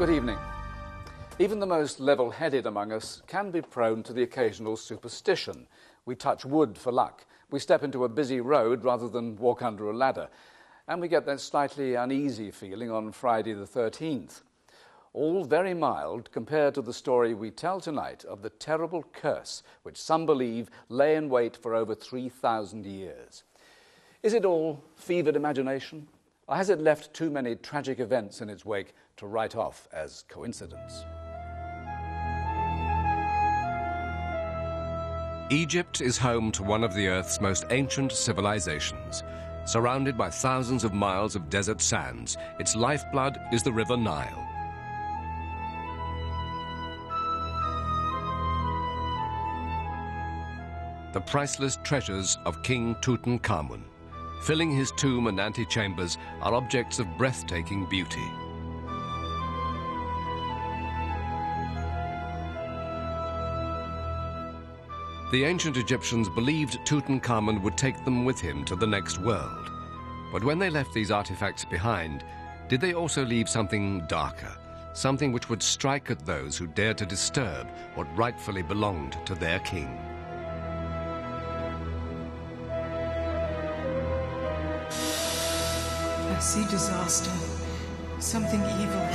Good evening. Even the most level-headed among us can be prone to the occasional superstition. We touch wood for luck. We step into a busy road rather than walk under a ladder. And we get that slightly uneasy feeling on Friday the 13th. All very mild compared to the story we tell tonight of the terrible curse which some believe lay in wait for over 3,000 years. Is it all fevered imagination? Or has it left too many tragic events in its wake to write off as coincidence? Egypt is home to one of the Earth's most ancient civilizations. Surrounded by thousands of miles of desert sands, its lifeblood is the River Nile. The priceless treasures of King Tutankhamun. Filling his tomb and antechambers are objects of breathtaking beauty. The ancient Egyptians believed Tutankhamun would take them with him to the next world. But when they left these artifacts behind, did they also leave something darker, something which would strike at those who dared to disturb what rightfully belonged to their king? I see disaster, something evil.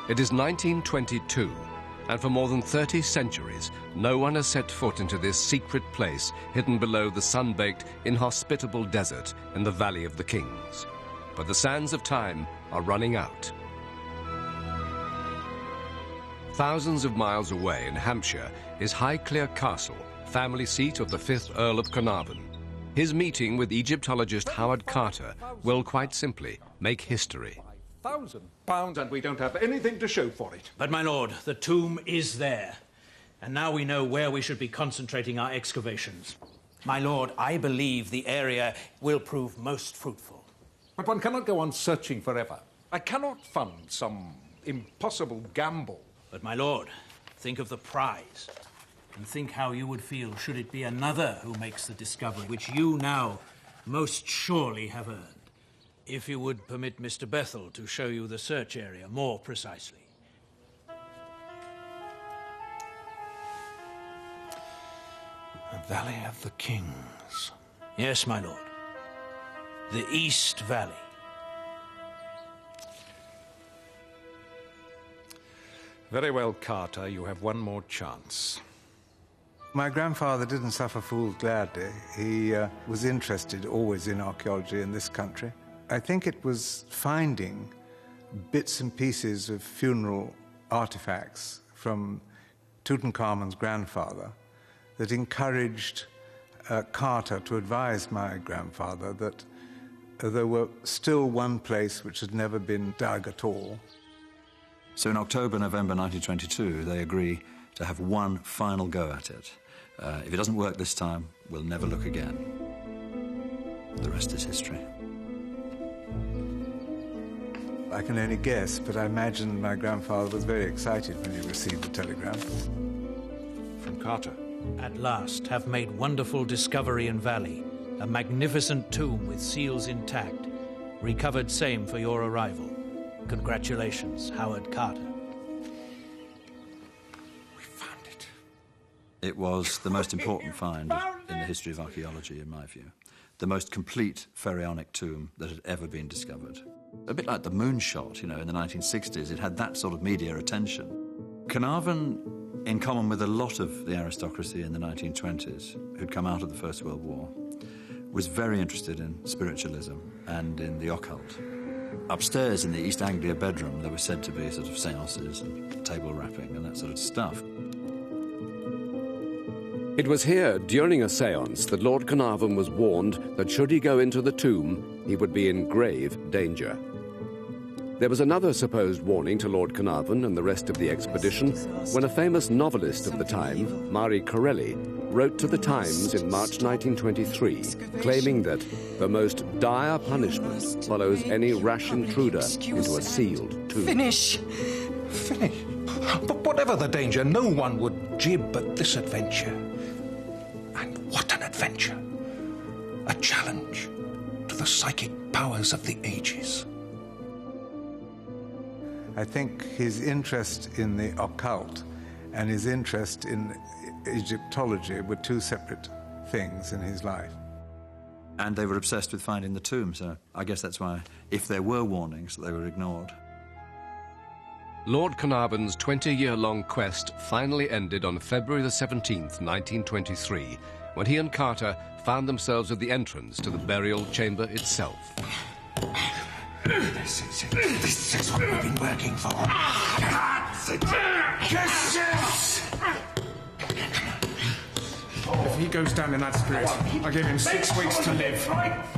It is 1922, and for more than 30 centuries, no one has set foot into this secret place hidden below the sun-baked, inhospitable desert in the Valley of the Kings. But the sands of time are running out. Thousands of miles away in Hampshire is Highclere Castle, family seat of the 5th Earl of Carnarvon. His meeting with Egyptologist Howard Carter will quite simply make history. £1,000 and we don't have anything to show for it. But, my lord, the tomb is there. And now we know where we should be concentrating our excavations. My lord, I believe the area will prove most fruitful. But one cannot go on searching forever. I cannot fund some impossible gamble. But, my lord, think of the prize. And think how you would feel should it be another who makes the discovery, which you now most surely have earned. If you would permit Mr. Bethel to show you the search area more precisely. The Valley of the Kings. Yes, my lord. The East Valley. Very well, Carter, you have one more chance. My grandfather didn't suffer fools gladly. He was interested always in archaeology in this country. I think it was finding bits and pieces of funeral artifacts from Tutankhamun's grandfather that encouraged Carter to advise my grandfather that there were still one place which had never been dug at all. So in October, November 1922, they agree to have one final go at it. If it doesn't work this time, we'll never look again. The rest is history. I can only guess, but I imagine my grandfather was very excited when he received the telegram. From Carter. At last have made wonderful discovery in Valley. A magnificent tomb with seals intact. Recovered same for your arrival. Congratulations, Howard Carter. We found it. It was the most important find in the history of archaeology, in my view. The most complete pharaonic tomb that had ever been discovered. A bit like the moonshot, you know, in the 1960s. It had that sort of media attention. Carnarvon, in common with a lot of the aristocracy in the 1920s, who'd come out of the First World War, was very interested in spiritualism and in the occult. Upstairs in the East Anglia bedroom, there were said to be sort of seances and table rapping and that sort of stuff. It was here, during a seance, that Lord Carnarvon was warned that should he go into the tomb, he would be in grave danger. There was another supposed warning to Lord Carnarvon and the rest of the expedition when a famous novelist of the time, Marie Corelli, wrote to the Times in March 1923, claiming that the most dire punishment follows any rash intruder into a sealed tomb. Finish! Finish? But whatever the danger, no one would jib at this adventure. And what an adventure! A challenge to the psychic powers of the ages. I think his interest in the occult and his interest in Egyptology were two separate things in his life. And they were obsessed with finding the tomb, so I guess that's why, if there were warnings, they were ignored. Lord Carnarvon's 20-year-long quest finally ended on February the 17th, 1923, when he and Carter found themselves at the entrance to the burial chamber itself. This is what we've been working for. If he goes down in that spirit, I give him 6 weeks to live.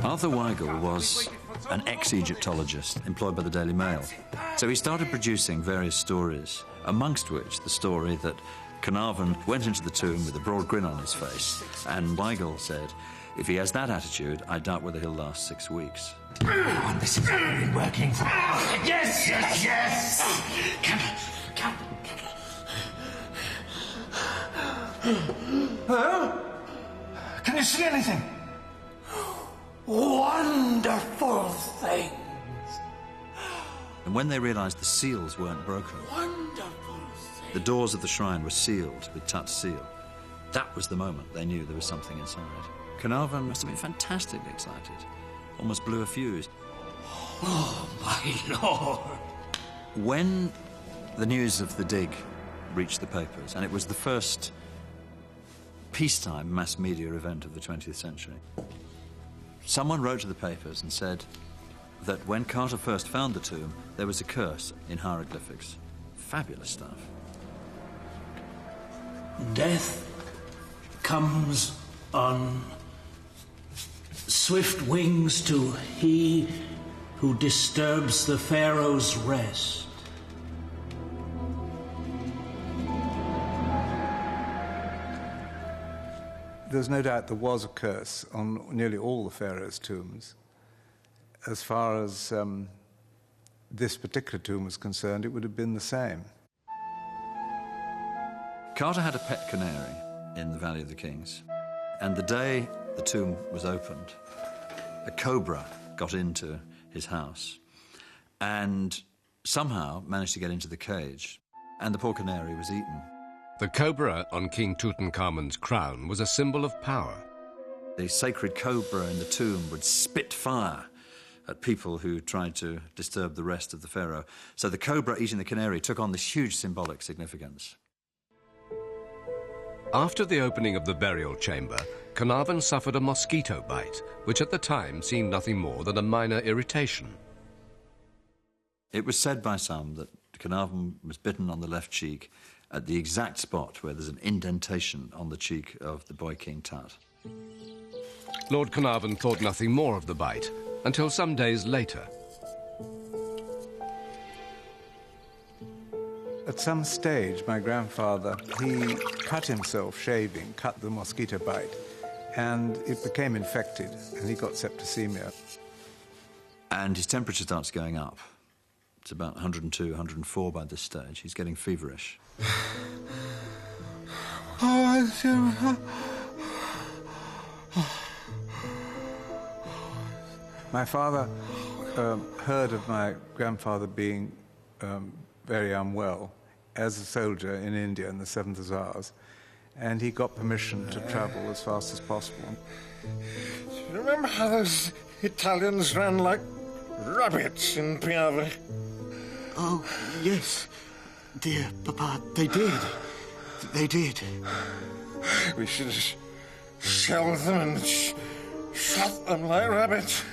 Arthur Weigel was an ex-Egyptologist employed by the Daily Mail. So he started producing various stories, amongst which the story that Carnarvon went into the tomb with a broad grin on his face, and Weigel said, if he has that attitude, I doubt whether he'll last 6 weeks. And this is what we've been working for. Yes, yes, yes! Come. Huh? Can you see anything? Wonderful things. And when they realised the seals weren't broken, the doors of the shrine were sealed with Tut's seal. That was the moment they knew there was something inside. Carnarvon must have been fantastically excited. Almost blew a fuse. Oh, my Lord. When the news of the dig reached the papers, and it was the first peacetime mass media event of the 20th century, someone wrote to the papers and said that when Carter first found the tomb, there was a curse in hieroglyphics. Fabulous stuff. Death comes on swift wings to he who disturbs the Pharaoh's rest. There's no doubt there was a curse on nearly all the pharaohs' tombs. As far as this particular tomb was concerned, it would have been the same. Carter had a pet canary in the Valley of the Kings, and the day the tomb was opened, a cobra got into his house and somehow managed to get into the cage, and the poor canary was eaten. The cobra on King Tutankhamun's crown was a symbol of power. The sacred cobra in the tomb would spit fire at people who tried to disturb the rest of the pharaoh. So the cobra eating the canary took on this huge symbolic significance. After the opening of the burial chamber, Carnarvon suffered a mosquito bite, which at the time seemed nothing more than a minor irritation. It was said by some that Carnarvon was bitten on the left cheek at the exact spot where there's an indentation on the cheek of the boy King Tut. Lord Carnarvon thought nothing more of the bite until some days later. At some stage, my grandfather, he cut himself shaving, cut the mosquito bite, and it became infected, and he got septicemia. And his temperature starts going up. It's about 102, 104 by this stage. He's getting feverish. My father heard of my grandfather being very unwell as a soldier in India in the 7th Hussars, and he got permission to travel as fast as possible. Do you remember how those Italians ran like rabbits in Piave? Oh, yes. Dear Papa, they did. They did. We should have shelled them and shot them like rabbits.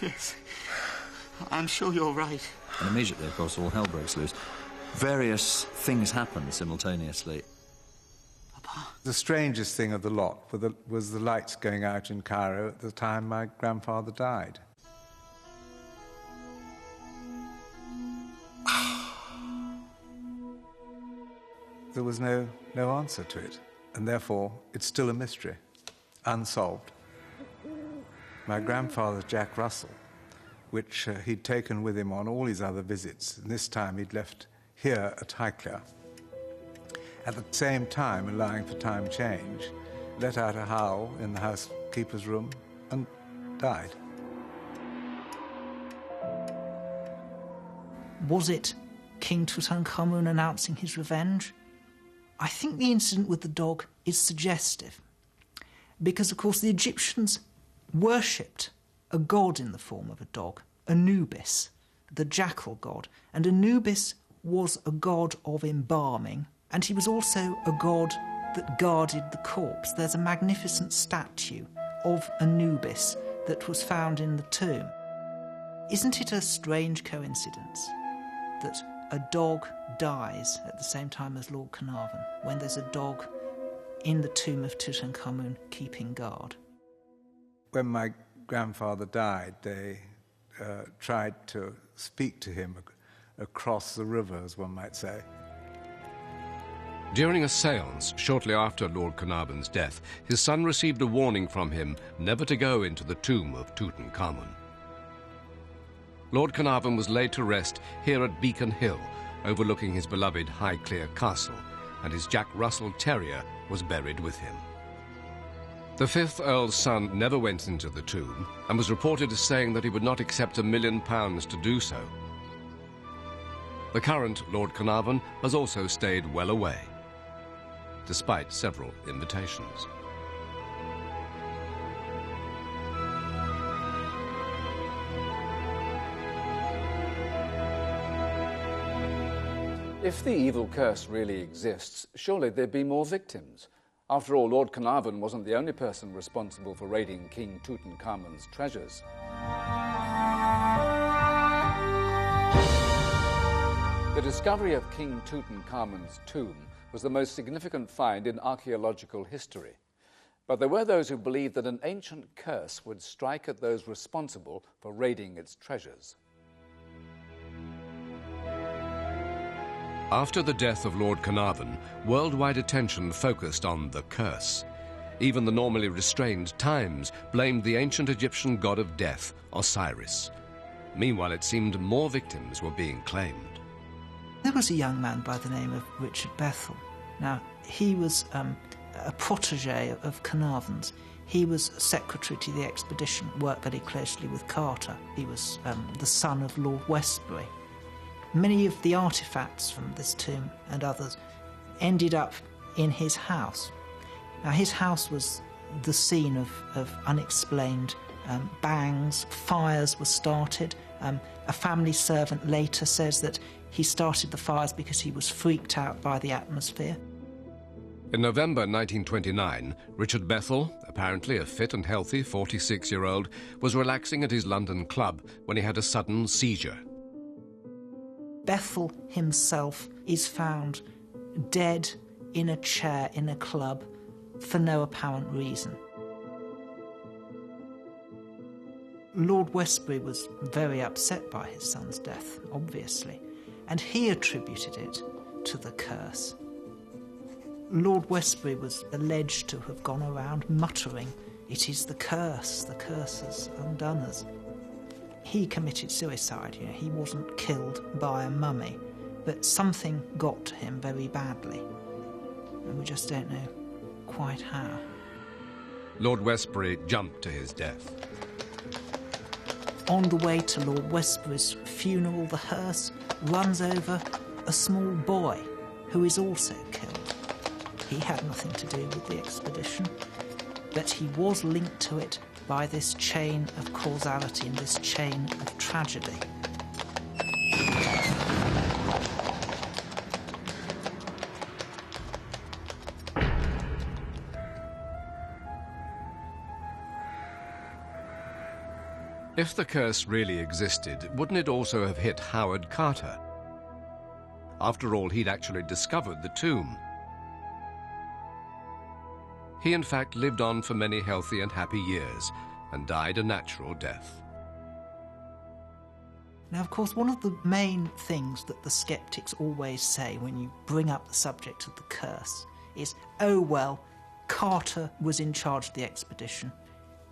Yes. I'm sure you're right. And immediately, of course, all hell breaks loose. Various things happen simultaneously. Papa. The strangest thing of the lot was the lights going out in Cairo at the time my grandfather died. There was no answer to it, and therefore it's still a mystery, unsolved. My grandfather, Jack Russell, which he'd taken with him on all his other visits, and this time he'd left here at Highclere. At the same time, allowing for time change, let out a howl in the housekeeper's room and died. Was it King Tutankhamun announcing his revenge? I think the incident with the dog is suggestive, because, of course, the Egyptians worshipped a god in the form of a dog, Anubis, the jackal god, and Anubis was a god of embalming, and he was also a god that guarded the corpse. There's a magnificent statue of Anubis that was found in the tomb. Isn't it a strange coincidence that a dog dies at the same time as Lord Carnarvon, when there's a dog in the tomb of Tutankhamun keeping guard? When my grandfather died, they tried to speak to him across the river, as one might say. During a séance shortly after Lord Carnarvon's death, his son received a warning from him never to go into the tomb of Tutankhamun. Lord Carnarvon was laid to rest here at Beacon Hill, overlooking his beloved Highclere Castle, and his Jack Russell Terrier was buried with him. The fifth Earl's son never went into the tomb and was reported as saying that he would not accept £1 million to do so. The current Lord Carnarvon has also stayed well away, despite several invitations. If the evil curse really exists, surely there'd be more victims. After all, Lord Carnarvon wasn't the only person responsible for raiding King Tutankhamun's treasures. The discovery of King Tutankhamun's tomb was the most significant find in archaeological history. But there were those who believed that an ancient curse would strike at those responsible for raiding its treasures. After the death of Lord Carnarvon, worldwide attention focused on the curse. Even the normally restrained Times blamed the ancient Egyptian god of death, Osiris. Meanwhile, it seemed more victims were being claimed. There was a young man by the name of Richard Bethel. Now, he was a protege of Carnarvon's. He was secretary to the expedition, worked very closely with Carter. He was the son of Lord Westbury. Many of the artefacts from this tomb and others ended up in his house. Now, his house was the scene of unexplained bangs, fires were started. A family servant later says that he started the fires because he was freaked out by the atmosphere. In November 1929, Richard Bethel, apparently a fit and healthy 46-year-old, was relaxing at his London club when he had a sudden seizure. Bethel himself is found dead in a chair in a club for no apparent reason. Lord Westbury was very upset by his son's death, obviously, and he attributed it to the curse. Lord Westbury was alleged to have gone around muttering, "It is the curse has undone us." He committed suicide, he wasn't killed by a mummy, but something got to him very badly, and we just don't know quite how. Lord Westbury jumped to his death. On the way to Lord Westbury's funeral, the hearse runs over a small boy who is also killed. He had nothing to do with the expedition, but he was linked to it by this chain of causality and this chain of tragedy. If the curse really existed, wouldn't it also have hit Howard Carter? After all, he'd actually discovered the tomb. He, in fact, lived on for many healthy and happy years and died a natural death. Now, of course, one of the main things that the skeptics always say when you bring up the subject of the curse is, oh, well, Carter was in charge of the expedition.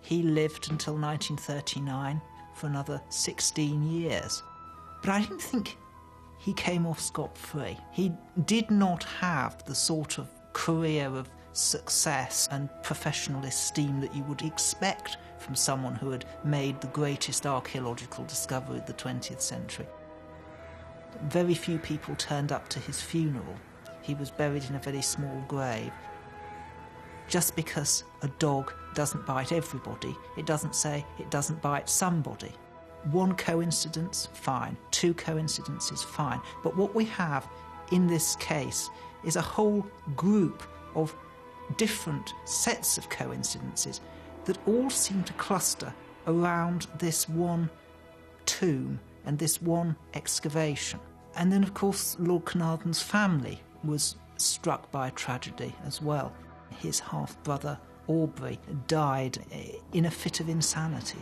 He lived until 1939 for another 16 years. But I don't think he came off scot-free. He did not have the sort of career of success and professional esteem that you would expect from someone who had made the greatest archaeological discovery of the 20th century. Very few people turned up to his funeral. He was buried in a very small grave. Just because a dog doesn't bite everybody, it doesn't say it doesn't bite somebody. One coincidence, fine. Two coincidences, fine. But what we have in this case is a whole group of different sets of coincidences that all seem to cluster around this one tomb and this one excavation. And then, of course, Lord Carnarvon's family was struck by a tragedy as well. His half-brother, Aubrey, died in a fit of insanity.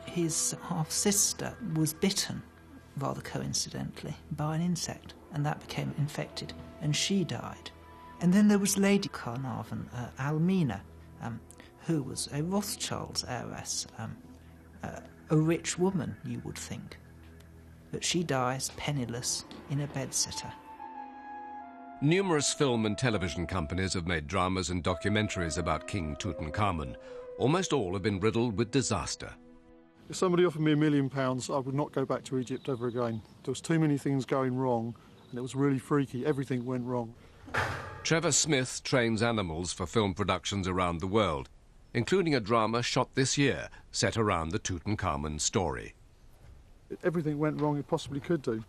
His half-sister was bitten, rather coincidentally, by an insect, and that became infected, and she died. And then there was Lady Carnarvon, Almina, who was a Rothschild's heiress, a rich woman, you would think. But she dies penniless in a bedsitter. Numerous film and television companies have made dramas and documentaries about King Tutankhamun. Almost all have been riddled with disaster. If somebody offered me £1 million, I would not go back to Egypt ever again. There was too many things going wrong, and it was really freaky. Everything went wrong. Trevor Smith trains animals for film productions around the world, including a drama shot this year set around the Tutankhamun story. Everything went wrong it possibly could do.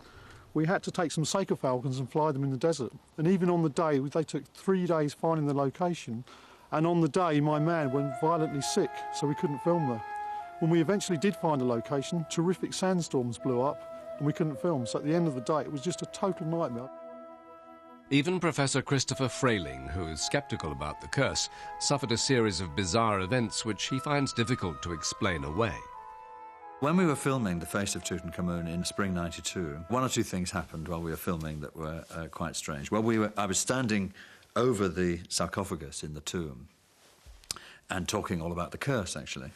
We had to take some Saker falcons and fly them in the desert. And even on the day, they took 3 days finding the location. And on the day, my man went violently sick, so we couldn't film there. When we eventually did find a location, terrific sandstorms blew up and we couldn't film. So at the end of the day, it was just a total nightmare. Even Professor Christopher Frayling, who is sceptical about the curse, suffered a series of bizarre events which he finds difficult to explain away. When we were filming The Face of Tutankhamun in spring '92, one or two things happened while we were filming that were quite strange. Well, I was standing over the sarcophagus in the tomb and talking all about the curse, actually.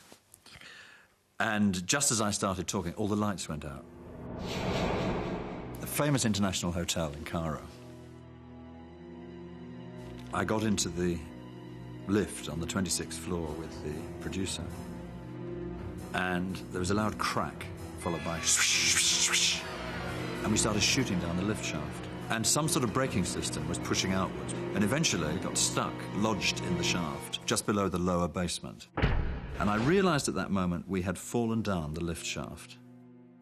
And just as I started talking, all the lights went out. The famous international hotel in Cairo. I got into the lift on the 26th floor with the producer, and there was a loud crack, followed by swish, swish, swish, and we started shooting down the lift shaft. And some sort of braking system was pushing outwards, and eventually it got stuck, lodged in the shaft, just below the lower basement. And I realised at that moment we had fallen down the lift shaft.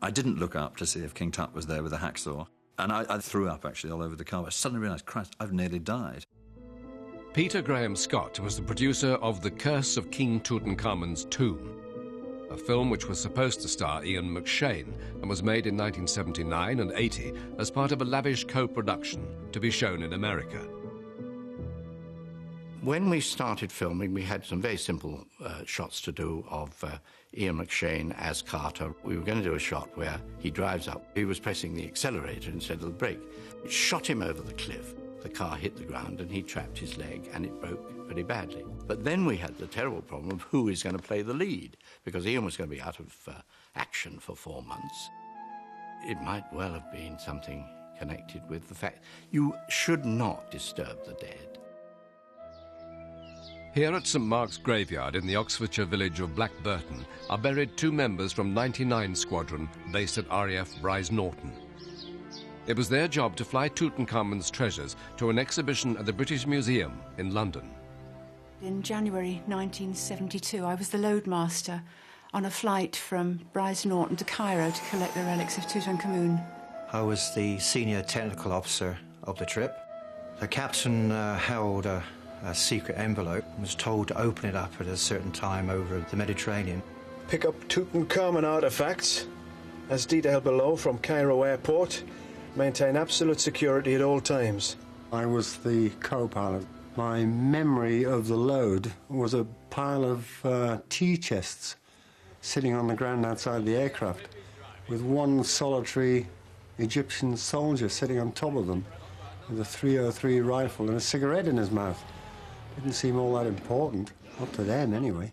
I didn't look up to see if King Tut was there with a hacksaw, and I threw up, actually, all over the car. I suddenly realised, Christ, I've nearly died. Peter Graham Scott was the producer of The Curse of King Tutankhamun's Tomb, a film which was supposed to star Ian McShane and was made in 1979 and 80 as part of a lavish co-production to be shown in America. When we started filming, we had some very simple shots to do of Ian McShane as Carter. We were going to do a shot where he drives up. He was pressing the accelerator instead of the brake. It shot him over the cliff. The car hit the ground and he trapped his leg and it broke pretty badly. But then we had the terrible problem of who is going to play the lead, because Ian was going to be out of action for 4 months. It might well have been something connected with the fact you should not disturb the dead. Here at St Mark's Graveyard in the Oxfordshire village of Blackburton are buried 2 members from 99 Squadron based at RAF Brize Norton. It was their job to fly Tutankhamun's treasures to an exhibition at the British Museum in London. In January 1972, I was the loadmaster on a flight from Brize Norton to Cairo to collect the relics of Tutankhamun. I was the senior technical officer of the trip. The captain held a secret envelope and was told to open it up at a certain time over the Mediterranean. Pick up Tutankhamun artifacts, as detailed below from Cairo Airport. Maintain absolute security at all times. I was the co-pilot. My memory of the load was a pile of tea chests sitting on the ground outside the aircraft with one solitary Egyptian soldier sitting on top of them with a .303 rifle and a cigarette in his mouth. Didn't seem all that important, not to them anyway.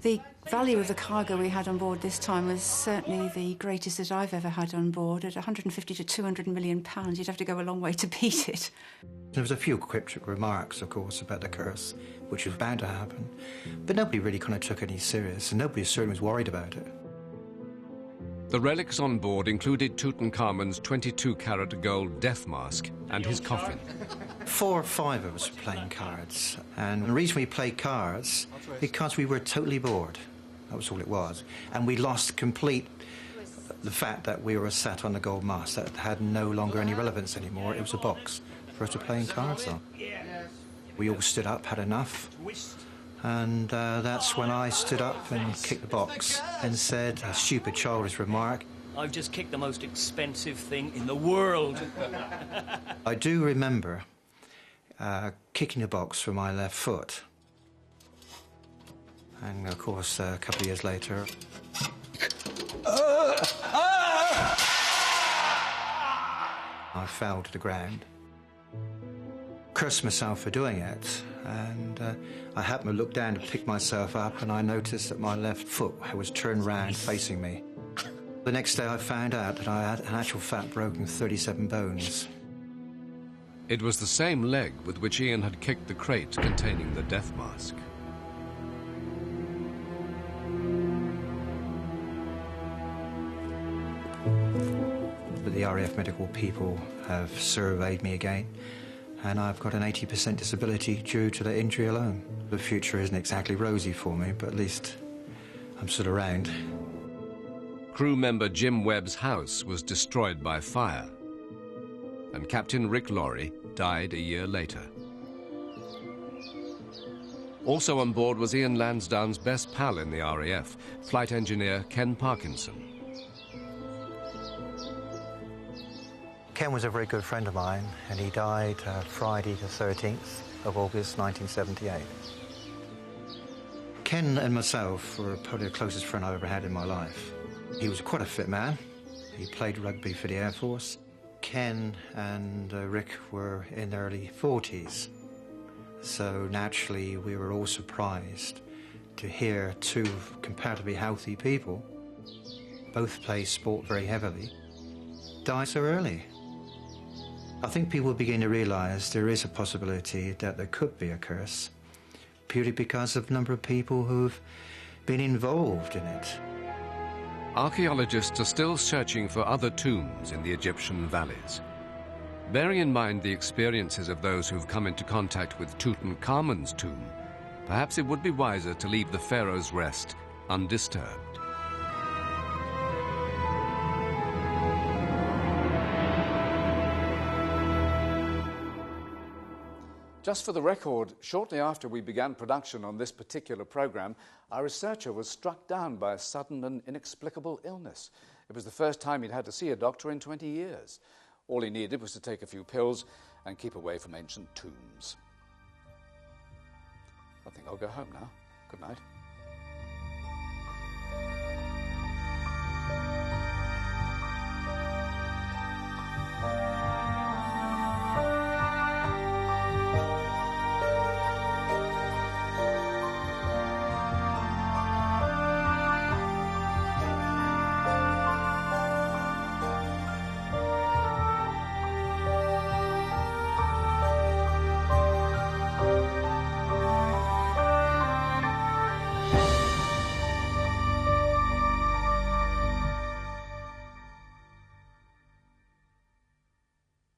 The value of the cargo we had on board this time was certainly the greatest that I've ever had on board. At 150 to 200 million pounds, you'd have to go a long way to beat it. There was a few cryptic remarks, of course, about the curse, which was bound to happen, but nobody really kind of took it any serious, and nobody certainly was worried about it. The relics on board included Tutankhamun's 22-carat gold death mask and his coffin. 4 or 5 of us were playing cards, and the reason we played cards because we were totally bored. That was all it was, and we lost complete the fact that we were sat on the gold mask. That had no longer any relevance anymore. It was a box for us to playing cards on. We all stood up, had enough, and that's when I stood up and kicked the box and said a stupid childish remark. I've just kicked the most expensive thing in the world. I do remember kicking the box with my left foot. And, of course, a couple of years later... I fell to the ground. Cursed myself for doing it, and I happened to look down to pick myself up, and I noticed that my left foot was turned round facing me. The next day I found out that I had, in actual fact, broken 37 bones. It was the same leg with which Ian had kicked the crate containing the death mask. But the RAF medical people have surveyed me again, and I've got an 80% disability due to the injury alone. The future isn't exactly rosy for me, but at least I'm still around. Crew member Jim Webb's house was destroyed by fire, and Captain Rick Lorry died a year later. Also on board was Ian Lansdowne's best pal in the RAF, flight engineer Ken Parkinson. Ken was a very good friend of mine, and he died Friday the 13th of August 1978. Ken and myself were probably the closest friend I've ever had in my life. He was quite a fit man. He played rugby for the Air Force. Ken and Rick were in their early 40s, so naturally we were all surprised to hear 2 comparatively healthy people, both play sport very heavily, die so early. I think people begin to realise there is a possibility that there could be a curse, purely because of the number of people who've been involved in it. Archaeologists are still searching for other tombs in the Egyptian valleys. Bearing in mind the experiences of those who've come into contact with Tutankhamun's tomb, perhaps it would be wiser to leave the pharaoh's rest undisturbed. Just for the record, shortly after we began production on this particular programme, our researcher was struck down by a sudden and inexplicable illness. It was the first time he'd had to see a doctor in 20 years. All he needed was to take a few pills and keep away from ancient tombs. I think I'll go home now. Good night.